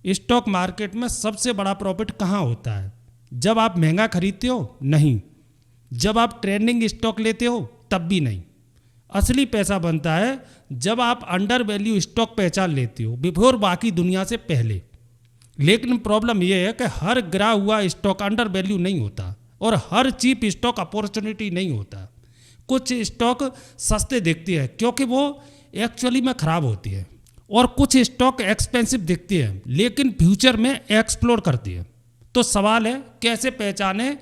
Stock market में सबसे बड़ा प्रॉफिट कहाँ होता है? जब आप महंगा खरीदते हो? नहीं। जब आप ट्रेंडिंग स्टॉक लेते हो? तब भी नहीं। असली पैसा बनता है जब आप अंडर वैल्यू स्टॉक पहचान लेते हो बिफोर बाकी दुनिया से पहले। लेकिन प्रॉब्लम यह है कि हर गिरा हुआ स्टॉक अंडर वैल्यू नहीं होता और हर चीप स्टॉक अपॉर्चुनिटी नहीं होता। कुछ स्टॉक सस्ते दिखती है क्योंकि वो एक्चुअली में ख़राब होती है, और कुछ स्टॉक एक्सपेंसिव दिखती है लेकिन फ्यूचर में एक्सप्लोर करती है। तो सवाल है कैसे पहचाने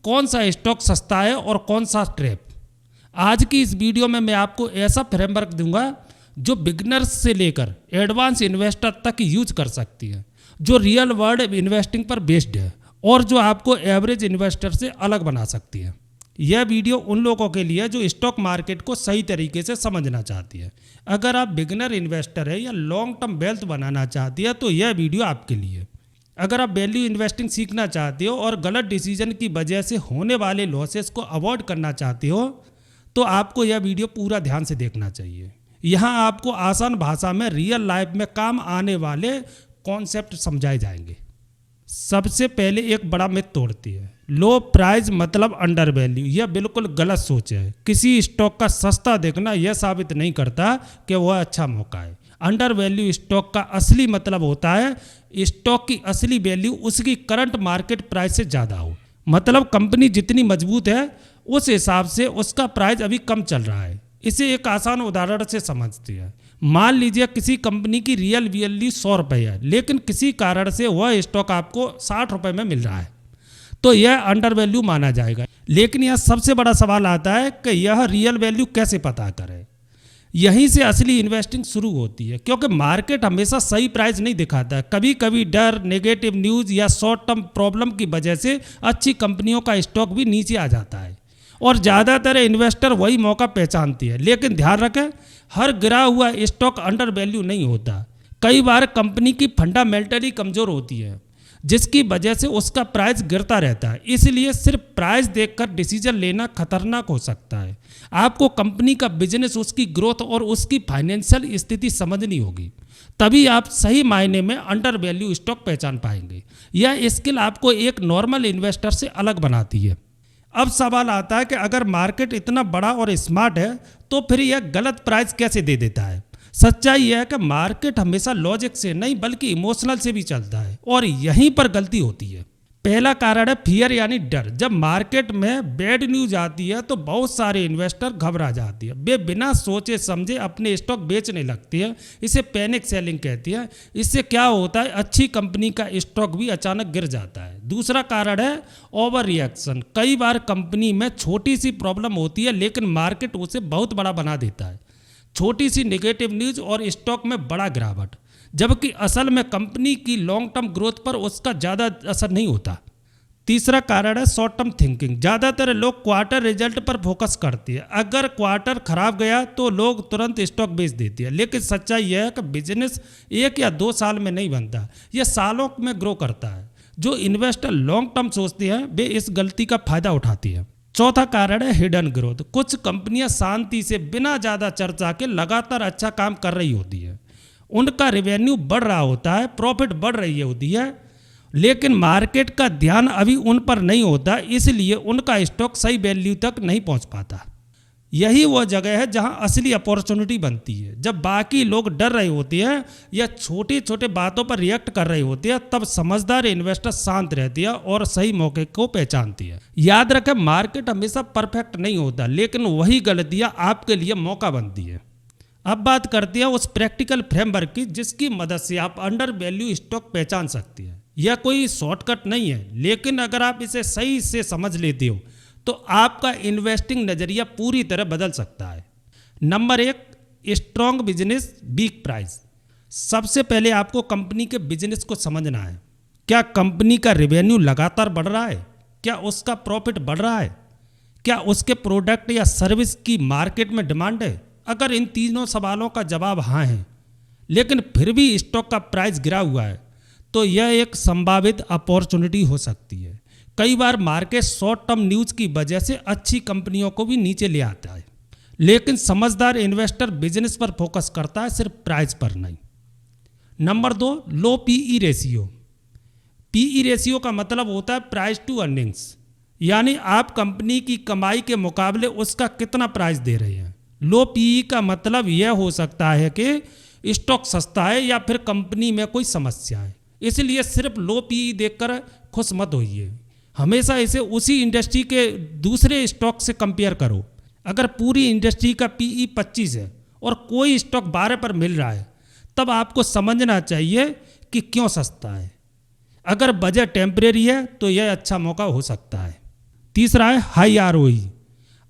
कौन सा स्टॉक सस्ता है और कौन सा ट्रैप। आज की इस वीडियो में मैं आपको ऐसा फ्रेमवर्क दूंगा जो बिगनर्स से लेकर एडवांस इन्वेस्टर तक यूज कर सकती है, जो रियल वर्ल्ड इन्वेस्टिंग पर बेस्ड है और जो आपको एवरेज इन्वेस्टर से अलग बना सकती है। यह वीडियो उन लोगों के लिए जो स्टॉक मार्केट को सही तरीके से समझना चाहती है। अगर आप बिगनर इन्वेस्टर है या लॉन्ग टर्म वेल्थ बनाना चाहती है तो यह वीडियो आपके लिए। अगर आप वैल्यू इन्वेस्टिंग सीखना चाहते हो और गलत डिसीजन की वजह से होने वाले लॉसेस को अवॉइड करना चाहते हो तो आपको यह वीडियो पूरा ध्यान से देखना चाहिए। यहाँ आपको आसान भाषा में रियल लाइफ में काम आने वाले कॉन्सेप्ट समझाए जाएंगे। सबसे पहले एक बड़ा मिथ तोड़ती है, लो प्राइस मतलब अंडर वैल्यू। यह बिल्कुल गलत सोच है। किसी स्टॉक का सस्ता देखना यह साबित नहीं करता कि वह अच्छा मौका है। अंडर वैल्यू स्टॉक का असली मतलब होता है स्टॉक की असली वैल्यू उसकी करंट मार्केट प्राइस से ज़्यादा हो। मतलब कंपनी जितनी मजबूत है उस हिसाब से उसका प्राइस अभी कम चल रहा है। इसे एक आसान उदाहरण से समझते हैं। मान लीजिए किसी कंपनी की रियल वैल्यू 100 रुपये है लेकिन किसी कारण से वह स्टॉक आपको 60 रुपये में मिल रहा है, तो यह अंडर वैल्यू माना जाएगा। लेकिन यह सबसे बड़ा सवाल आता है कि यह रियल वैल्यू कैसे पता करें। यहीं से असली इन्वेस्टिंग शुरू होती है, क्योंकि मार्केट हमेशा सही प्राइस नहीं दिखाता। कभी कभी डर, नेगेटिव न्यूज़ या शॉर्ट टर्म प्रॉब्लम की वजह से अच्छी कंपनियों का स्टॉक भी नीचे आ जाता है और ज़्यादातर इन्वेस्टर वही मौका पहचानती है। लेकिन ध्यान रखें, हर गिरा हुआ स्टॉक अंडर वैल्यू नहीं होता। कई बार कंपनी की फंडामेंटली कमज़ोर होती है जिसकी वजह से उसका प्राइस गिरता रहता है। इसलिए सिर्फ प्राइस देखकर डिसीजन लेना खतरनाक हो सकता है। आपको कंपनी का बिजनेस, उसकी ग्रोथ और उसकी फाइनेंशियल स्थिति समझनी होगी, तभी आप सही मायने में अंडर वैल्यू स्टॉक पहचान पाएंगे। यह स्किल आपको एक नॉर्मल इन्वेस्टर से अलग बनाती है। अब सवाल आता है कि अगर मार्केट इतना बड़ा और स्मार्ट है तो फिर यह गलत प्राइस कैसे दे देता है। सच्चाई यह है कि मार्केट हमेशा लॉजिक से नहीं बल्कि इमोशनल से भी चलता है, और यहीं पर गलती होती है। पहला कारण है फियर यानी डर। जब मार्केट में बैड न्यूज आती है तो बहुत सारे इन्वेस्टर घबरा जाती है। वे बिना सोचे समझे अपने स्टॉक बेचने लगती है। इसे पैनिक सेलिंग कहती है। इससे क्या होता है, अच्छी कंपनी का स्टॉक भी अचानक गिर जाता है। दूसरा कारण है ओवर रिएक्शन। कई बार कंपनी में छोटी सी प्रॉब्लम होती है लेकिन मार्केट उसे बहुत बड़ा बना देता है। छोटी सी नेगेटिव न्यूज़ और स्टॉक में बड़ा गिरावट, जबकि असल में कंपनी की लॉन्ग टर्म ग्रोथ पर उसका ज़्यादा असर नहीं होता। तीसरा कारण है शॉर्ट टर्म थिंकिंग। ज़्यादातर लोग क्वार्टर रिजल्ट पर फोकस करते हैं। अगर क्वार्टर खराब गया तो लोग तुरंत स्टॉक बेच देते हैं, लेकिन सच्चाई यह है कि बिजनेस 1 या 2 साल में नहीं बनता, यह सालों में ग्रो करता है। जो इन्वेस्टर लॉन्ग टर्म सोचते हैं वे इस गलती का फायदा उठाती हैं। चौथा कारण है हिडन ग्रोथ। कुछ कंपनियां शांति से बिना ज़्यादा चर्चा के लगातार अच्छा काम कर रही होती है। उनका रेवेन्यू बढ़ रहा होता है, प्रॉफिट बढ़ रही होती है, लेकिन मार्केट का ध्यान अभी उन पर नहीं होता, इसलिए उनका स्टॉक सही वैल्यू तक नहीं पहुंच पाता। यही वह जगह है जहां असली अपॉर्चुनिटी बनती है। जब बाकी लोग डर रहे होते हैं या छोटी छोटी बातों पर रिएक्ट कर रहे होते हैं तब समझदार इन्वेस्टर शांत रहती है और सही मौके को पहचानती है। याद रखें, मार्केट हमेशा परफेक्ट नहीं होता, लेकिन वही गलतियां आपके लिए मौका बनती है। अब बात करते हैं उस प्रैक्टिकल फ्रेमवर्क की जिसकी मदद से आप अंडर वैल्यू स्टॉक पहचान सकते हैं। यह कोई शॉर्टकट नहीं है, लेकिन अगर आप इसे सही से समझ लेते हो तो आपका इन्वेस्टिंग नज़रिया पूरी तरह बदल सकता है। Number 1, strong business week price. सबसे पहले आपको कंपनी के बिजनेस को समझना है। क्या कंपनी का रेवेन्यू लगातार बढ़ रहा है? क्या उसका प्रॉफिट बढ़ रहा है? क्या उसके प्रोडक्ट या सर्विस की मार्केट में डिमांड है? अगर इन तीनों सवालों का जवाब हाँ है, लेकिन फिर भी स्टॉक का प्राइस गिरा हुआ है, तो यह एक संभावित अपॉर्चुनिटी हो सकती है। कई बार मार्केट शॉर्ट टर्म न्यूज़ की वजह से अच्छी कंपनियों को भी नीचे ले आता है, लेकिन समझदार इन्वेस्टर बिजनेस पर फोकस करता है, सिर्फ प्राइस पर नहीं। नंबर 2, लो पीई रेशियो। पीई रेशियो का मतलब होता है प्राइस टू अर्निंग्स, यानी आप कंपनी की कमाई के मुकाबले उसका कितना प्राइस दे रहे हैं। लो पीई का मतलब यह हो सकता है कि स्टॉक सस्ता है या फिर कंपनी में कोई समस्या है। इसलिए सिर्फ लो पीई देखकर खुश मत होइए, हमेशा इसे उसी इंडस्ट्री के दूसरे स्टॉक से कंपेयर करो। अगर पूरी इंडस्ट्री का पीई 25 है और कोई स्टॉक 12 पर मिल रहा है, तब आपको समझना चाहिए कि क्यों सस्ता है। अगर बजट टेम्परेरी है तो यह अच्छा मौका हो सकता है। तीसरा है हाई आरओई।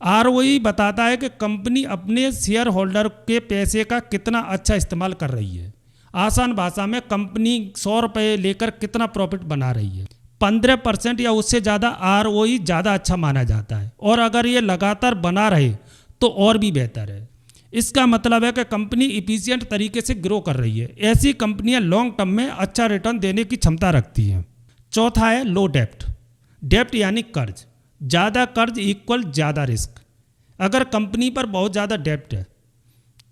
आरओई बताता है कि कंपनी अपने शेयर होल्डर के पैसे का कितना अच्छा इस्तेमाल कर रही है। आसान भाषा में कंपनी 100 रुपये लेकर कितना प्रॉफिट बना रही है। 15% या उससे ज़्यादा आरओई ज़्यादा अच्छा माना जाता है, और अगर ये लगातार बना रहे तो और भी बेहतर है। इसका मतलब है कि कंपनी इफिशिएंट तरीके से ग्रो कर रही है। ऐसी कंपनियां लॉन्ग टर्म में अच्छा रिटर्न देने की क्षमता रखती हैं। चौथा है लो डेप्ट। डेप्ट यानी कर्ज। ज़्यादा कर्ज इक्वल ज़्यादा रिस्क। अगर कंपनी पर बहुत ज़्यादा डेप्ट है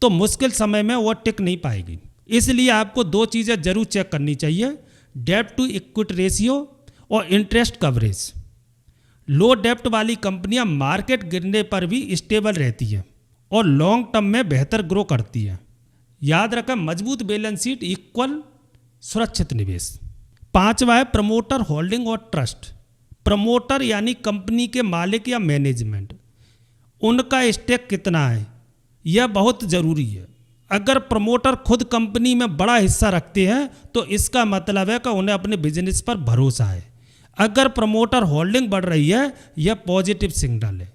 तो मुश्किल समय में वो टिक नहीं पाएगी। इसलिए आपको 2 चीज़ें जरूर चेक करनी चाहिए, डेप्ट टू इक्विटी रेशियो और इंटरेस्ट कवरेज। लो डेप्ट वाली कंपनियां मार्केट गिरने पर भी स्टेबल रहती हैं और लॉन्ग टर्म में बेहतर ग्रो करती है। याद रखें, मजबूत बैलेंस शीट इक्वल सुरक्षित निवेश। 5वां है प्रमोटर होल्डिंग और ट्रस्ट। प्रमोटर यानी कंपनी के मालिक या मैनेजमेंट, उनका स्टेक कितना है, यह बहुत ज़रूरी है। अगर प्रमोटर खुद कंपनी में बड़ा हिस्सा रखते हैं तो इसका मतलब है कि उन्हें अपने बिजनेस पर भरोसा है। अगर प्रमोटर होल्डिंग बढ़ रही है, यह पॉजिटिव सिग्नल है।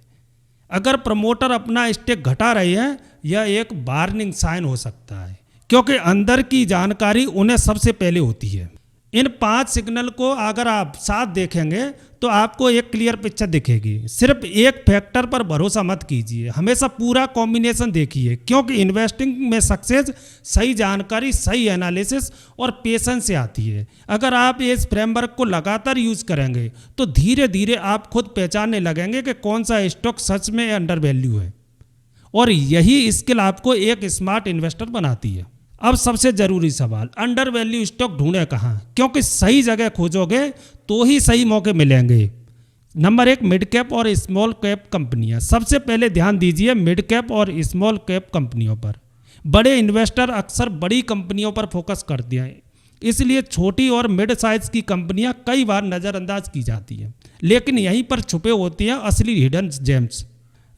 अगर प्रमोटर अपना स्टेक घटा रहे हैं, यह एक वार्निंग साइन हो सकता है, क्योंकि अंदर की जानकारी उन्हें सबसे पहले होती है। इन 5 सिग्नल को अगर आप साथ देखेंगे तो आपको एक क्लियर पिक्चर दिखेगी। सिर्फ एक फैक्टर पर भरोसा मत कीजिए, हमेशा पूरा कॉम्बिनेशन देखिए, क्योंकि इन्वेस्टिंग में सक्सेस सही जानकारी, सही एनालिसिस और पेशेंस से आती है। अगर आप इस फ्रेमवर्क को लगातार यूज करेंगे तो धीरे धीरे आप खुद पहचानने लगेंगे कि कौन सा स्टॉक सच में अंडर वैल्यू है, और यही स्किल आपको एक स्मार्ट इन्वेस्टर बनाती है। अब सबसे ज़रूरी सवाल, अंडर वैल्यू स्टॉक ढूंढे कहाँ, क्योंकि सही जगह खोजोगे तो ही सही मौके मिलेंगे। नंबर 1, मिड कैप और स्मॉल कैप कंपनियां। सबसे पहले ध्यान दीजिए मिड कैप और स्मॉल कैप कंपनियों पर। बड़े इन्वेस्टर अक्सर बड़ी कंपनियों पर फोकस करते हैं, इसलिए छोटी और मिड साइज की कंपनियां कई बार नज़रअंदाज की जाती हैं, लेकिन यहीं पर छुपे होती हैं असली हिडन जेम्स।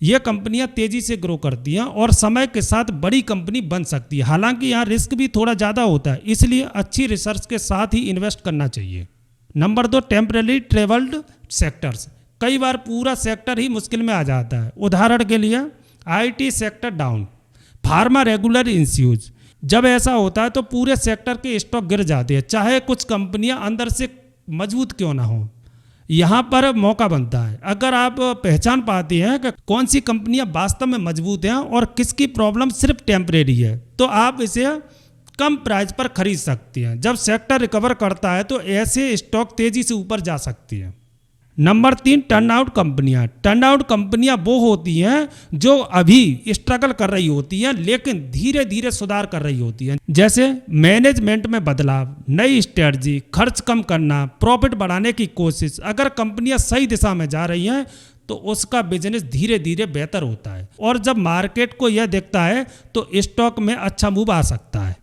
ये कंपनियां तेज़ी से ग्रो करती हैं और समय के साथ बड़ी कंपनी बन सकती है। हालांकि यहाँ रिस्क भी थोड़ा ज़्यादा होता है, इसलिए अच्छी रिसर्च के साथ ही इन्वेस्ट करना चाहिए। Number 2, temporary travelled sectors. कई बार पूरा सेक्टर ही मुश्किल में आ जाता है। उदाहरण के लिए IT sector down, pharma regular issues. जब ऐसा होता है तो पूरे सेक्टर के स्टॉक गिर जाते हैं, चाहे कुछ कंपनियां अंदर से मजबूत क्यों ना हो। यहाँ पर मौका बनता है। अगर आप पहचान पाते हैं कि कौन सी कंपनियां वास्तव में मजबूत हैं और किसकी प्रॉब्लम सिर्फ टेम्परेरी है, तो आप इसे कम प्राइस पर खरीद सकती हैं। जब सेक्टर रिकवर करता है तो ऐसे स्टॉक तेजी से ऊपर जा सकती हैं। नंबर 3, टर्नआउट कंपनियां। टर्नआउट कंपनियां वो होती हैं जो अभी स्ट्रगल कर रही होती हैं लेकिन धीरे धीरे सुधार कर रही होती हैं, जैसे मैनेजमेंट में बदलाव, नई स्ट्रेटजी, खर्च कम करना, प्रॉफिट बढ़ाने की कोशिश। अगर कंपनियां सही दिशा में जा रही हैं तो उसका बिजनेस धीरे धीरे बेहतर होता है, और जब मार्केट को यह दिखता है तो स्टॉक में अच्छा मूव आ सकता है।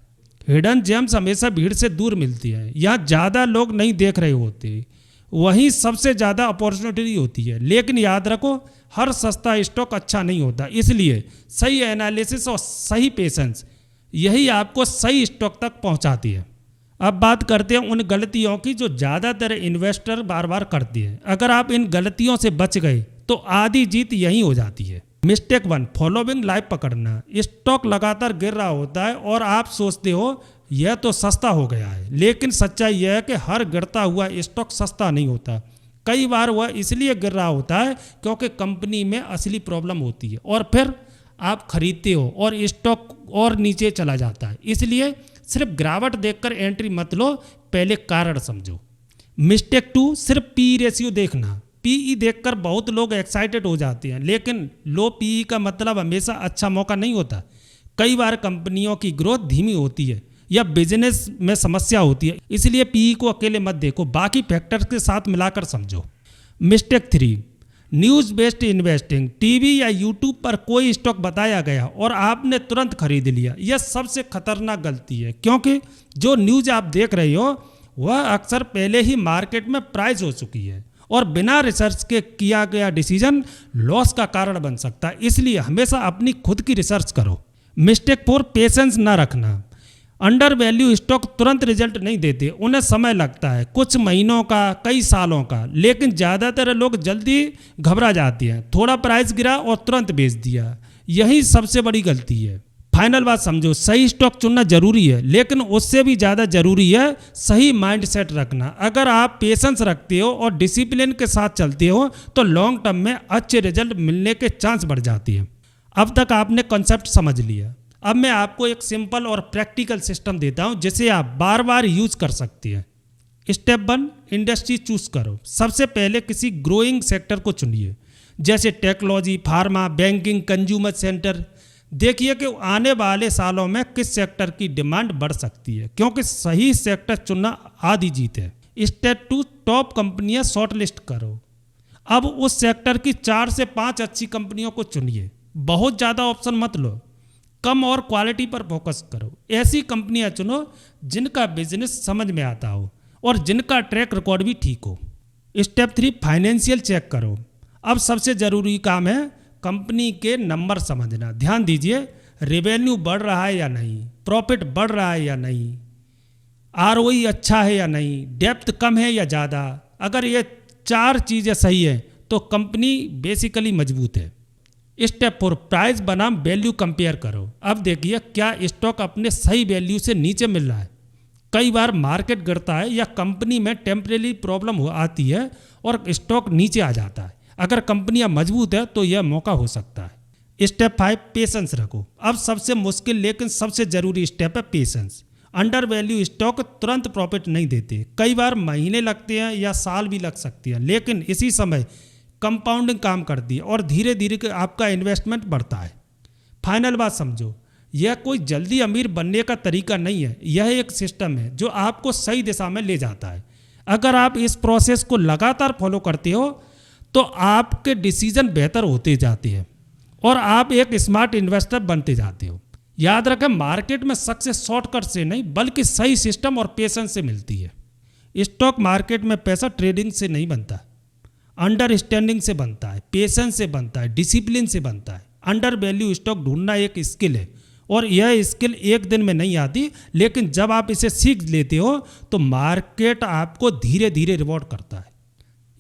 हिडन जेम्स हमेशा भीड़ से दूर मिलती है। यहाँ ज़्यादा लोग नहीं देख रहे होते, वहीं सबसे ज़्यादा अपॉर्चुनिटी होती है। लेकिन याद रखो, हर सस्ता स्टॉक अच्छा नहीं होता, इसलिए सही एनालिसिस और सही पेशेंस यही आपको सही स्टॉक तक पहुंचाती है। अब बात करते हैं उन गलतियों की जो ज़्यादातर इन्वेस्टर बार बार करते हैं। अगर आप इन गलतियों से बच गए तो आधी जीत यहीं हो जाती है। मिस्टेक 1, फॉलोइंग लाइव पकड़ना। स्टॉक लगातार गिर रहा होता है और आप सोचते हो यह तो सस्ता हो गया है, लेकिन सच्चाई यह है कि हर गिरता हुआ स्टॉक सस्ता नहीं होता। कई बार वह इसलिए गिर रहा होता है क्योंकि कंपनी में असली प्रॉब्लम होती है, और फिर आप खरीदते हो और स्टॉक और नीचे चला जाता है। इसलिए सिर्फ गिरावट देखकर एंट्री मत लो, पहले कारण समझो। मिस्टेक 2, सिर्फ पी रेशियो देखना। पीई देखकर बहुत लोग एक्साइटेड हो जाते हैं, लेकिन लो पीई का मतलब हमेशा अच्छा मौका नहीं होता। कई बार कंपनियों की ग्रोथ धीमी होती है या बिजनेस में समस्या होती है, इसलिए पीई को अकेले मत देखो, बाकी फैक्टर्स के साथ मिलाकर समझो। Mistake 3, news based investing. TV या यूट्यूब पर कोई स्टॉक बताया गया और आपने तुरंत खरीद लिया, यह सबसे खतरनाक गलती है, क्योंकि जो न्यूज़ आप देख रहे हो वह अक्सर पहले ही मार्केट में प्राइस हो चुकी है और बिना रिसर्च के किया गया डिसीजन लॉस का कारण बन सकता है। इसलिए हमेशा अपनी खुद की रिसर्च करो। मिस्टेक 4, पेशेंस ना रखना। अंडर वैल्यू स्टॉक तुरंत रिजल्ट नहीं देते, उन्हें समय लगता है, कुछ महीनों का, कई सालों का। लेकिन ज़्यादातर लोग जल्दी घबरा जाते हैं, थोड़ा प्राइस गिरा और तुरंत बेच दिया, यही सबसे बड़ी गलती है। फाइनल बात समझो, सही स्टॉक चुनना जरूरी है, लेकिन उससे भी ज़्यादा जरूरी है सही माइंडसेट रखना। अगर आप पेशेंस रखते हो और डिसिप्लिन के साथ चलते हो तो लॉन्ग टर्म में अच्छे रिजल्ट मिलने के चांस बढ़ जाती है। अब तक आपने कॉन्सेप्ट समझ लिया, अब मैं आपको एक सिंपल और प्रैक्टिकल सिस्टम देता हूं जिसे आप बार बार यूज कर सकते हैं। स्टेप 1, इंडस्ट्री चूज करो। सबसे पहले किसी ग्रोइंग सेक्टर को चुनिए, जैसे technology, pharma, banking, consumer centre. देखिए कि आने वाले सालों में किस सेक्टर की डिमांड बढ़ सकती है, क्योंकि सही सेक्टर चुनना आधी जीत है। स्टेप 2, टॉप कंपनियां शॉर्ट लिस्ट करो। अब उस सेक्टर की 4 से 5 अच्छी कंपनियों को चुनिए, बहुत ज़्यादा ऑप्शन मत लो, कम और क्वालिटी पर फोकस करो। ऐसी कंपनियां चुनो जिनका बिजनेस समझ में आता हो और जिनका ट्रैक रिकॉर्ड भी ठीक हो। स्टेप 3, फाइनेंशियल चेक करो। अब सबसे ज़रूरी काम है कंपनी के नंबर समझना। ध्यान दीजिए, रेवेन्यू बढ़ रहा है या नहीं, प्रॉफिट बढ़ रहा है या नहीं, आरओई अच्छा है या नहीं, डेप्थ कम है या ज़्यादा। अगर ये 4 चीज़ें सही हैं तो कंपनी बेसिकली मजबूत है। स्टेप 4, प्राइस बनाम वैल्यू कंपेयर करो। अब देखिए क्या स्टॉक अपने सही वैल्यू से नीचे मिल रहा है। कई बार मार्केट गिरता है या कंपनी में टेम्परेरी प्रॉब्लम आती है और स्टॉक नीचे आ जाता है। अगर कंपनियां मजबूत है तो यह मौका हो सकता है। स्टेप 5, पेशेंस रखो। अब सबसे मुश्किल लेकिन सबसे जरूरी स्टेप है पेशेंस। अंडर वैल्यू स्टॉक तुरंत प्रॉफिट नहीं देते, कई बार महीने लगते हैं या साल भी लग सकती है, लेकिन इसी समय कंपाउंडिंग काम करती है और धीरे धीरे आपका इन्वेस्टमेंट बढ़ता है। फाइनल बात समझो, यह कोई जल्दी अमीर बनने का तरीका नहीं है, यह एक सिस्टम है जो आपको सही दिशा में ले जाता है। अगर आप इस प्रोसेस को लगातार फॉलो करते हो तो आपके डिसीजन बेहतर होते जाते हैं और आप एक स्मार्ट इन्वेस्टर बनते जाते हो। याद रखें, मार्केट में सक्सेस शॉर्टकट से नहीं बल्कि सही सिस्टम और पेशेंस से मिलती है। स्टॉक मार्केट में पैसा ट्रेडिंग से नहीं बनता, अंडरस्टैंडिंग से बनता है, पेशेंस से बनता है, डिसिप्लिन से बनता है। अंडर वैल्यू स्टॉक ढूंढना एक स्किल है और यह स्किल एक दिन में नहीं आती, लेकिन जब आप इसे सीख लेते हो तो मार्केट आपको धीरे धीरे रिवॉर्ड करता है।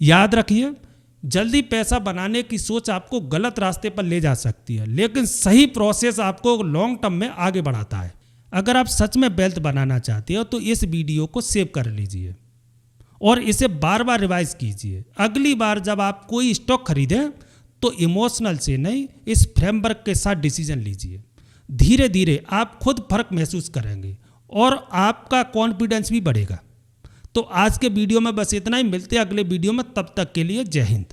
याद रखिए, जल्दी पैसा बनाने की सोच आपको गलत रास्ते पर ले जा सकती है, लेकिन सही प्रोसेस आपको लॉन्ग टर्म में आगे बढ़ाता है। अगर आप सच में वेल्थ बनाना चाहते हो तो इस वीडियो को सेव कर लीजिए और इसे बार बार रिवाइज कीजिए। अगली बार जब आप कोई स्टॉक खरीदें तो इमोशनल से नहीं, इस फ्रेमवर्क के साथ डिसीजन लीजिए। धीरे धीरे आप खुद फर्क महसूस करेंगे और आपका कॉन्फिडेंस भी बढ़ेगा। तो आज के वीडियो में बस इतना ही, मिलते हैं अगले वीडियो में, तब तक के लिए जय हिंद।